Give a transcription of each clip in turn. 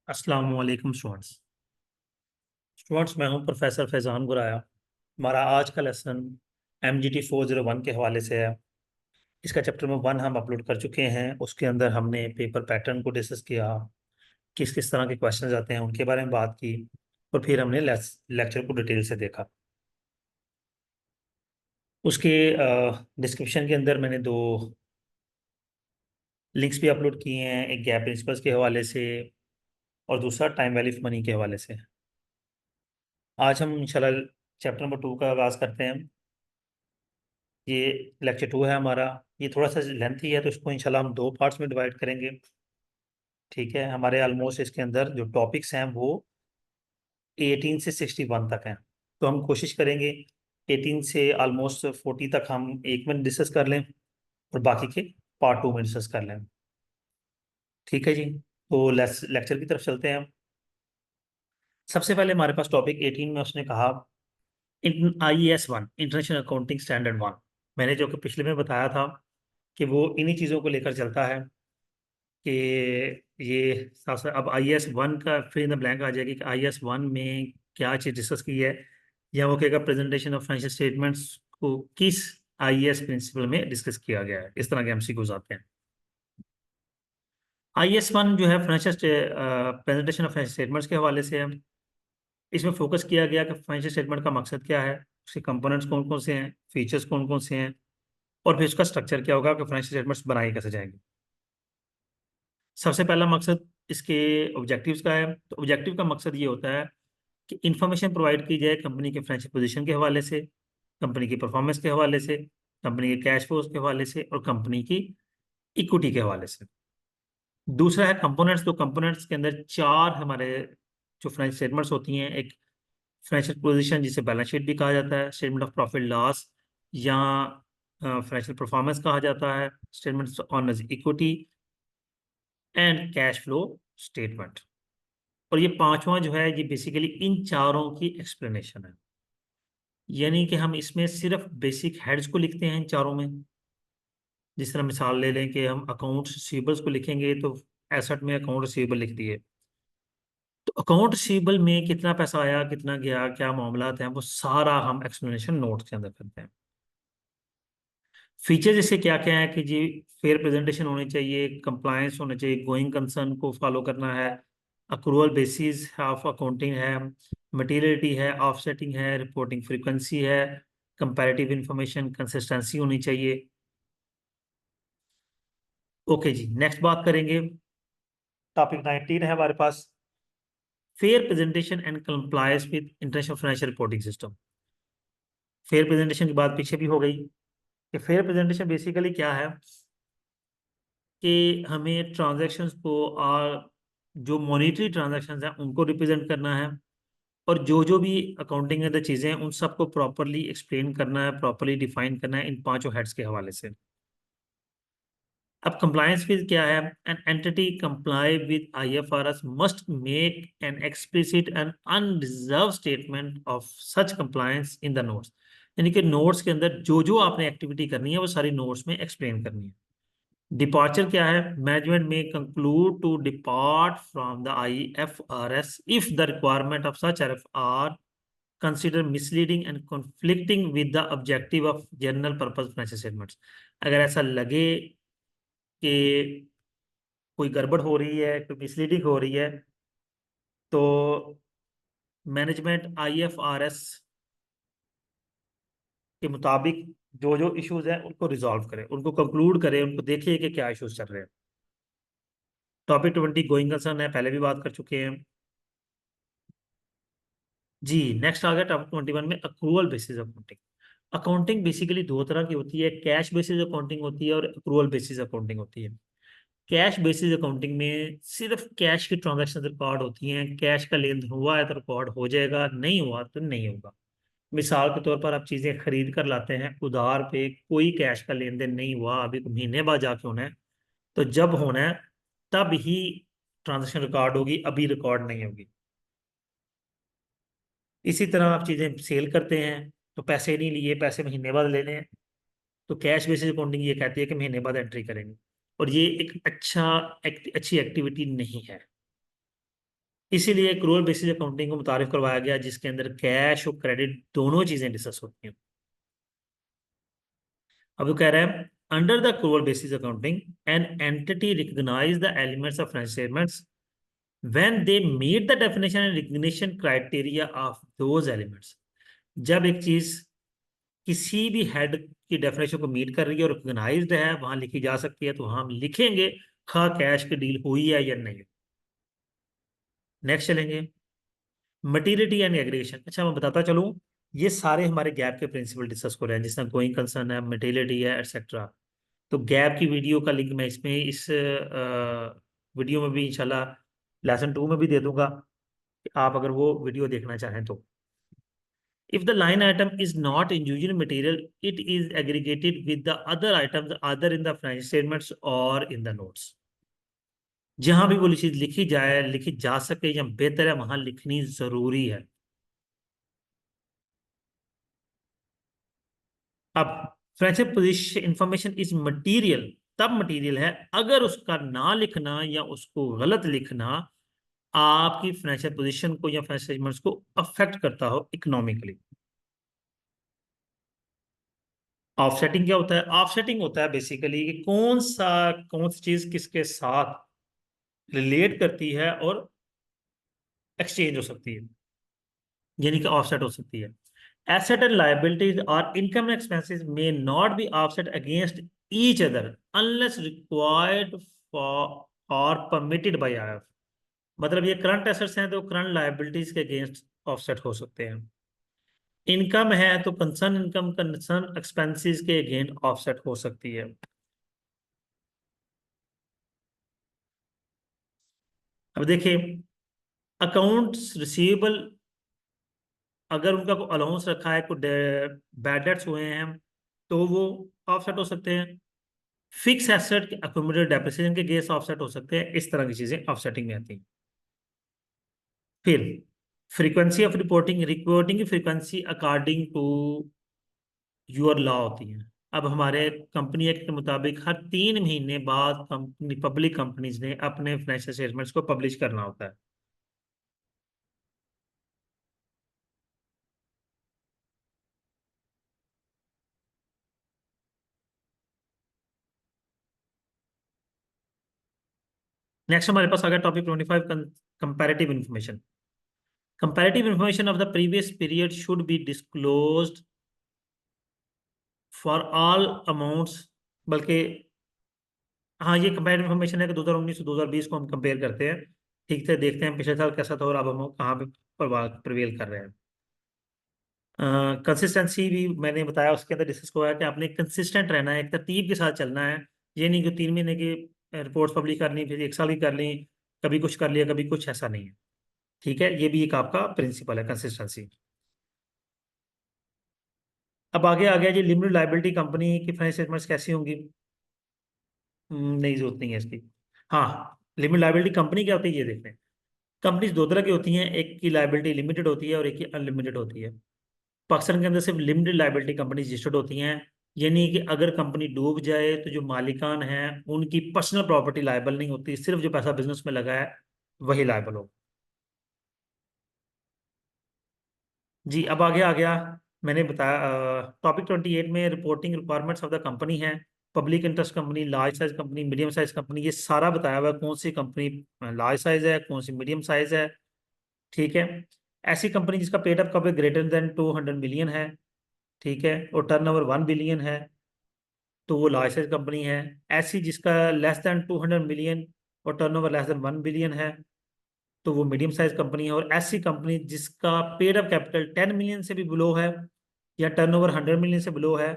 अस्सलाम वालेकुम स्टूडेंट्स मैं हूं प्रोफेसर फैज़ान गुराया। हमारा आज का लेसन MGT 401 के हवाले से है। इसका चैप्टर नंबर 1 हम अपलोड कर चुके हैं। उसके अंदर हमने पेपर पैटर्न को डिस्कस किया, किस किस तरह के क्वेश्चन आते हैं उनके बारे में बात की, और फिर हमने लेक्चर को डिटेल से देखा। उसके डिस्क्रिप्शन के अंदर मैंने दो लिंक्स भी अपलोड किए हैं, एक गैप प्रिंसिपल्स के हवाले से और दूसरा टाइम वैल्यू ऑफ मनी के हवाले से। आज हम इंशाल्लाह चैप्टर नंबर 2 का आगाज़ करते हैं। ये लेक्चर 2 है हमारा। ये थोड़ा सा लेंथी है तो इसको इंशाल्लाह हम दो पार्ट्स में डिवाइड करेंगे। ठीक है, हमारे ऑलमोस्ट इसके अंदर जो टॉपिक्स हैं वो 18 से 61 तक हैं। तो हम कोशिश करेंगे 18 से ऑलमोस्ट 40 तक हम एक में डिस्कस कर लें और बाकी के पार्ट 2 में डिस्कस कर लें। ठीक है जी, तो लेक्चर की तरफ चलते हैं हम। सबसे पहले हमारे पास टॉपिक 18 में उसने कहा IES 1 इंटरनेशनल अकाउंटिंग स्टैंडर्ड 1। मैंने जो कि पिछले में बताया था कि वो इन्हीं चीज़ों को लेकर चलता है कि ये साफ साफ अब IES 1 का फिर इन द ब्लैंक आ जाएगी कि IES 1 में क्या चीज़ डिस्कस की है, या वो कहेगा प्रेजेंटेशन ऑफ फाइनेंशियल स्टेटमेंट्स को किस IES प्रिंसिपल में डिस्कस किया गया है। इस तरह के MCQs आते हैं। IES 1 जो है financial presentation of financial statements के हवाले से है। इसमें फोकस किया गया कि फाइनेंशियल स्टेटमेंट का मकसद क्या है, उसके कंपोनेंट्स कौन कौन से हैं, फीचर्स कौन कौन से हैं, और फिर उसका स्ट्रक्चर क्या होगा कि फाइनेंशियल स्टेटमेंट्स बनाए कैसे जाएंगे। सबसे पहला मकसद इसके ऑब्जेक्टिव्स का है। तो ऑब्जेक्टिव का मकसद ये होता है कि इंफॉर्मेशन प्रोवाइड की जाए कंपनी के फाइनेंशियल पोजीशन के हवाले से, कंपनी की परफॉर्मेंस के हवाले से, कंपनी के कैश फ्लोज के हवाले से और कंपनी की इक्विटी के हवाले से। दूसरा है कंपोनेंट्स। तो कंपोनेंट्स के अंदर चार हमारे जो फाइनेंशियल स्टेटमेंट्स होती हैं, एक फाइनेंशियल पोजीशन जिसे बैलेंस शीट भी कहा जाता है, स्टेटमेंट ऑफ प्रॉफिट लॉस या फाइनेंशियल परफॉर्मेंस कहा जाता है, statements on equity and cash flow statement. और ये पांचवा जो है ये बेसिकली इन चारों की एक्सप्लेनेशन है। यानी कि हम इसमें सिर्फ बेसिक हेड्स को लिखते हैं इन चारों में। जिस तरह मिसाल ले लें कि हम अकाउंट रिसीवेबल्स को लिखेंगे तो एसेट में अकाउंट रिसीवेबल लिख दिए। तो अकाउंट रिसीवेबल में कितना पैसा आया, कितना गया, क्या मामलात हैं, वो सारा हम एक्सप्लेनेशन नोट के अंदर करते हैं। फीचर जैसे क्या क्या है कि जी फेयर प्रेजेंटेशन होनी चाहिए, कंप्लायंस होना चाहिए, गोइंग कंसर्न को फॉलो करना है, अक्रूवल बेसिस ऑफ अकाउंटिंग है, मटेरियलिटी है, ऑफसेटिंग है, रिपोर्टिंग फ्रीक्वेंसी है, कंपैरेटिव इंफॉर्मेशन कंसिस्टेंसी होनी चाहिए। ओके जी, नेक्स्ट बात करेंगे। टॉपिक 19 है हमारे पास, fair presentation and compliance with international financial reporting system. Fair presentation की बात पीछे भी हो गई कि फेयर प्रेजेंटेशन बेसिकली क्या है कि हमें ट्रांजैक्शंस को और जो मॉनेटरी ट्रांजैक्शंस हैं उनको रिप्रेजेंट करना है, और जो जो भी अकाउंटिंग के अंदर चीज़ें हैं उन सबको प्रॉपरली एक्सप्लेन करना है, प्रॉपरली डिफाइन करना है इन पांचों हेड्स के हवाले से। अब कंप्लायंस विद क्या है, an entity comply with IFRS must make an explicit and unreserved statement of such compliance in the notes. यानी कि नोट्स के अंदर जो जो आपने एक्टिविटी करनी है वो सारी नोट्स में एक्सप्लेन करनी है। डिपार्चर क्या है, मैनेजमेंट में conclude to depart from the IFRS if the requirement of such are consider misleading and conflicting with the objective of general purpose financial statements. अगर ऐसा लगे कि कोई गड़बड़ हो रही है, कोई मिसलीडिंग हो रही है, तो मैनेजमेंट IFRS के मुताबिक जो जो इश्यूज हैं उनको रिजॉल्व करे, उनको कंक्लूड करे, उनको देखिए कि क्या इश्यूज चल रहे हैं। टॉपिक 20 गोइंग कंसर्न है, पहले भी बात कर चुके हैं जी। नेक्स्ट आ गया टॉपिक 21 में accrual basis accounting. Accounting basically दो तरह की होती है, कैश बेसिस अकाउंटिंग होती है और अक्रूवल बेसिस अकाउंटिंग होती है। कैश बेसिस अकाउंटिंग में सिर्फ कैश की ट्रांजैक्शन रिकॉर्ड होती हैं, कैश का लेन देन हुआ है तो रिकॉर्ड हो जाएगा, नहीं हुआ तो नहीं होगा। मिसाल के तौर पर आप चीजें खरीद कर लाते हैं उधार पे, कोई कैश का लेन देन नहीं हुआ, अभी महीने बाद जाके होना है, तो जब होना है तब ही ट्रांजैक्शन रिकॉर्ड होगी, अभी रिकॉर्ड नहीं होगी। इसी तरह आप चीजें सेल करते हैं तो पैसे नहीं लिए, पैसे महीने बाद लेने हैं, तो कैश बेसिस अकाउंटिंग ये कहती है कि महीने बाद एंट्री करेंगे, और ये एक अच्छी एक्टिविटी नहीं है। इसीलिए एक्रूअल बेसिस अकाउंटिंग को मुतारिफ करवाया गया, जिसके अंदर कैश और क्रेडिट दोनों चीजें डिस्कस होती हैं। अब वो कह रहा है, under the accrual basis accounting an entity recognise the elements of financial statements when they meet the definition and recognition criteria of those elements. जब एक चीज किसी भी हेड की डेफिनेशन को मीट कर रही है और रिकॉग्नाइज्ड है, वहां लिखी जा सकती है, तो हम लिखेंगे खा कैश की डील हुई है या नहीं। नेक्स्ट चलेंगे, मटीरियलिटी एंड एग्रीगेशन। अच्छा, मैं बताता चलूं, ये सारे हमारे गैप के प्रिंसिपल डिस्कस हो रहे हैं, जिसमें गोइंग कंसर्न है, मटीरियलिटी है, एटसेट्रा। तो गैप की वीडियो का लिंक मैं इसमें इस वीडियो में भी इंशाल्लाह लेसन 2 में भी दे दूंगा, कि आप अगर वो वीडियो देखना चाहें तो। If the line item is not individual material, it is aggregated with the other items either in the financial statements or in the notes. जहां भी वो चीज लिखी जाए, लिखी जा सके या बेहतर है, वहां लिखनी जरूरी है। अब financial position information is material, तब मटेरियल है अगर उसका ना लिखना या उसको गलत लिखना आपकी फाइनेंशियल पोजीशन को या फाइनेंशियल स्टेटमेंट्स को अफेक्ट करता हो इकोनॉमिकली। ऑफसेटिंग क्या होता है? ऑफसेटिंग होता है बेसिकली कि कौन सी चीज किसके साथ रिलेट करती है और एक्सचेंज हो सकती है, यानी कि ऑफसेट हो सकती है। एसेट एंड लायबिलिटीज और income and expenses may not be offset against each other unless required for और परमिटेड बाय आईएफ। मतलब ये करंट एसेट्स हैं तो करंट लायबिलिटीज के अगेंस्ट ऑफसेट हो सकते हैं। इनकम है तो कंसर्न इनकम कंसर्न एक्सपेंसेस के अगेंस्ट ऑफसेट हो सकती है। अब देखिए, अकाउंट्स रिसीवेबल, अगर उनका कोई अलाउंस रखा है, कोई बैड डेट्स हुए हैं, तो वो ऑफसेट हो सकते हैं। फिक्स एसेट के अक्यूमुलेटेड डेप्रिसिएशन के केस ऑफसेट हो सकते हैं। इस तरह की चीजें ऑफसेटिंग में आती हैं। फिर फ्रीक्वेंसी ऑफ रिपोर्टिंग, रिपोर्टिंग की frequency according to your law होती है। अब हमारे कंपनी एक्ट के मुताबिक हर 3 महीने बाद कंपनी पब्लिक कंपनीज ने अपने फाइनेंशियल स्टेटमेंट्स को पब्लिश करना होता है। नेक्स्ट हमारे पास आ गया topic 25, comparative information. Comparative information of the previous period should be disclosed for all amounts. बल्कि हाँ, ये कंपेरेटिव इन्फॉर्मेशन है कि 2019 से 2020 को हम कंपेयर करते हैं। ठीक से देखते हैं पिछले साल कैसा था और अब हम कहाँ पे प्रवेल कर रहे हैं। कंसिस्टेंसी भी मैंने बताया, उसके अंदर डिस्कस हुआ है कि आपने कंसिस्टेंट रहना है, एक तरतीब के साथ चलना है। ये नहीं कि 3 महीने की रिपोर्ट्स पब्लिश करनी, फिर 1 साल की कर ली, कभी कुछ कर लिया कभी कुछ, ऐसा नहीं है। ठीक है, ये भी एक आपका प्रिंसिपल है, कंसिस्टेंसी। अब आगे आ गया जी, लिमिटेड लाइबिलिटी कंपनी की फाइनेंशियल स्टेटमेंट्स कैसी होंगी। नहीं, जरूरत नहीं है इसकी। हाँ, लिमिटेड लाइबिलिटी कंपनी क्या होती है ये देखते हैं। कंपनीज दो तरह की होती हैं, एक की लाइबिलिटी लिमिटेड होती है और एक की अनलिमिटेड होती है। पाकिस्तान के अंदर सिर्फ लिमिटेड लाइबिलिटी कंपनी रजिस्टर्ड होती हैं, यानी कि अगर कंपनी डूब जाए तो जो मालिकान हैं उनकी पर्सनल प्रॉपर्टी लायबल नहीं होती, सिर्फ जो पैसा बिजनेस में लगा है वही लायबल हो। जी, अब आगे आ गया, मैंने बताया टॉपिक 28 में reporting requirements of the company है। Public interest company, large size company, medium size company, ये सारा बताया हुआ है कौन सी कंपनी लार्ज साइज है, कौन सी मीडियम साइज है। ठीक है, ऐसी कंपनी जिसका paid up cover greater than 200 million है, ठीक है, और टर्नओवर 1 बिलियन है, तो वो लार्ज साइज कंपनी है। ऐसी जिसका लेस देन 200 मिलियन और टर्नओवर लेस देन 1 बिलियन है, तो वो मीडियम साइज कंपनी है। और ऐसी कंपनी जिसका पेड अप कैपिटल 10 मिलियन से भी बिलो है या टर्नओवर 100 मिलियन से बिलो है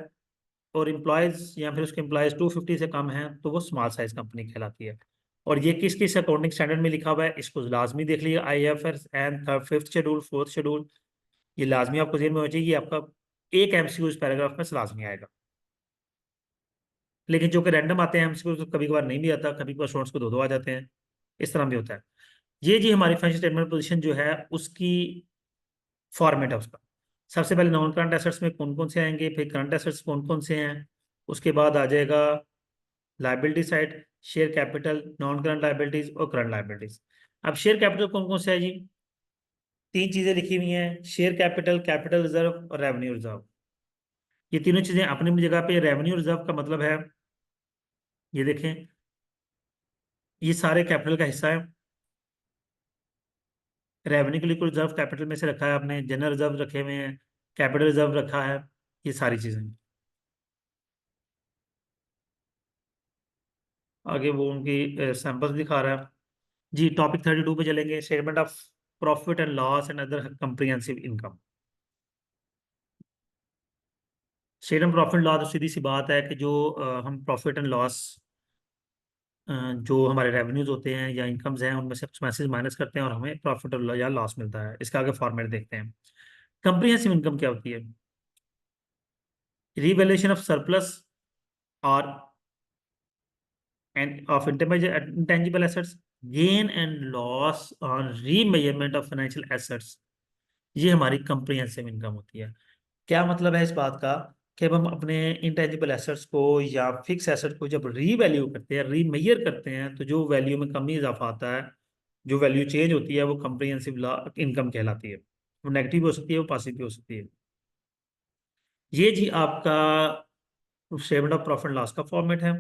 और एम्प्लॉयज या फिर उसके एम्प्लॉयज 250 से कम है, तो वो स्मॉल साइज कंपनी कहलाती है। और ये किस किस अकाउंटिंग स्टैंडर्ड में लिखा हुआ है, इसको लाजमी देख लीजिए, IFRS and 5th schedule, 4th schedule, ये लाजमी आपको जेल में हो चाहिए। ये आपका एक MCQ इस पैराग्राफ में से लाजमी आएगा। लेकिन जो कि रैंडम आते हैं एमसीक्यू, तो कभी कभार नहीं भी आता, कभी कभार स्टूडेंट्स को दो दो आ जाते हैं, इस तरह भी होता है। ये जी हमारी फाइनेंशियल स्टेटमेंट पोजीशन जो है उसकी फॉर्मेट है उसका। सबसे पहले नॉन करंट एसेट्स में कौन कौन से आएंगे, फिर करंट एसेट्स कौन कौन से हैं, उसके बाद आ जाएगा liability side, share capital, non current liabilities और करंट लाइबिलिटीज। अब शेयर कैपिटल कौन कौन सा है जी? तीन चीजें लिखी हुई हैं, शेयर कैपिटल, कैपिटल रिजर्व और रेवेन्यू रिजर्व। ये तीनों चीजें अपनी अपनी जगह पे। रेवेन्यू रिजर्व का मतलब है, ये देखें, ये सारे कैपिटल का हिस्सा है। रेवेन्यू के लिए कोई रिजर्व कैपिटल में से रखा है आपने, जनरल रिजर्व रखे हुए हैं, कैपिटल रिजर्व रखा है, ये सारी चीजें। आगे वो उनकी सैंपल्स दिखा रहा है। जी टॉपिक 32 पे चलेंगे, statement of profit and loss and other comprehensive income. Statement profit loss तो सीधी सी बात है कि जो हम प्रॉफिट एंड लॉस, जो हमारे रेवेन्यूज होते हैं या इनकम्स हैं, उनमें से एक्सपेंसेस माइनस करते हैं और हमें प्रॉफिट और या लॉस मिलता है। इसका आगे फॉर्मेट देखते हैं। कंप्रिहेंसिव इनकम क्या होती है? रिवैल्यूएशन ऑफ सरप्लस और end of intangible assets, gain and loss on remeasurement of financial assets, ये हमारी कंप्रिहेंसिव इनकम होती है। क्या मतलब है इस बात का? कि अब हम अपने इंटेंजिबल एसेट्स को या फिक्स एसेट को जब रीवैल्यू करते हैं, रीमेजर करते हैं, तो जो वैल्यू में कमी इजाफा आता है, जो वैल्यू चेंज होती है, वो कंप्रिहेंसिव इनकम कहलाती है। वो नेगेटिव भी हो सकती है, वो पॉजिटिव भी हो सकती है। ये जी आपका स्टेटमेंट ऑफ प्रॉफिट लॉस का फॉर्मेट है।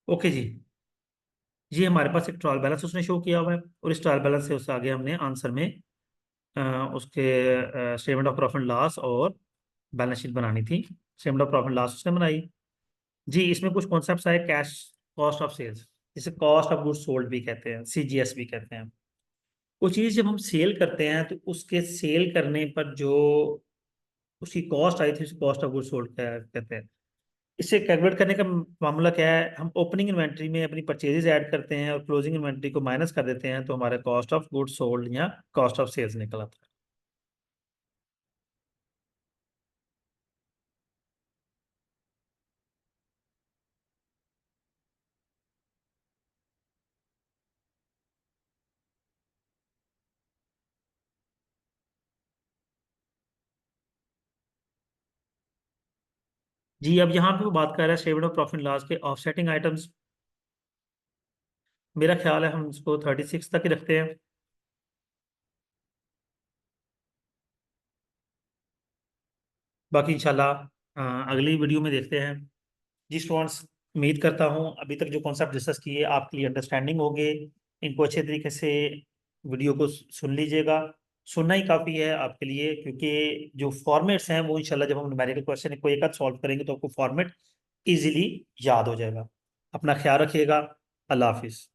ओके जी, ये हमारे पास एक ट्रायल बैलेंस उसने शो किया हुआ है, और इस ट्रायल बैलेंस से उससे आगे हमने आंसर में अ, उसके स्टेटमेंट ऑफ प्रॉफिट लॉस और बैलेंस शीट बनानी थी। स्टेटमेंट ऑफ प्रॉफिट लॉस उसने बनाई। जी इसमें कुछ कॉन्सेप्ट्स आए, कैश कॉस्ट ऑफ सेल्स, जिसे कॉस्ट ऑफ गुड्स सोल्ड भी कहते हैं, सीजीएस भी कहते हैं। वो चीज़ जब हम सेल करते हैं तो उसके सेल करने पर जो उसकी कॉस्ट आई थी, उसे कॉस्ट ऑफ गुड्स सोल्ड कहते हैं। इसे कैलकुलेट करने का मामला क्या है? हम ओपनिंग इन्वेंट्री में अपनी परचेजेज ऐड करते हैं और क्लोजिंग इन्वेंट्री को माइनस कर देते हैं, तो हमारा कॉस्ट ऑफ गुड्स सोल्ड या कॉस्ट ऑफ सेल्स निकल आता है। जी अब यहाँ पे वो बात कर रहा है स्टेटमेंट ऑफ प्रॉफिट लॉस के ऑफसेटिंग आइटम्स। मेरा ख्याल है हम इसको 36 तक ही रखते हैं। बाकी इंशाल्लाह अगली वीडियो में देखते हैं। जी स्टूडेंट्स, उम्मीद करता हूँ अभी तक जो कॉन्सेप्ट डिस्कस किए आपके लिए अंडरस्टैंडिंग होंगे। इनको अच्छे तरीके से वीडियो को सुन लीजिएगा। सुनना ही काफ़ी है आपके लिए, क्योंकि जो फॉर्मेट्स हैं वो इंशाल्लाह जब हम न्यूमेरिकल क्वेश्चन को एक आध सॉल्व करेंगे तो आपको फॉर्मेट इजीली याद हो जाएगा। अपना ख्याल रखिएगा। अल्लाह हाफिज़।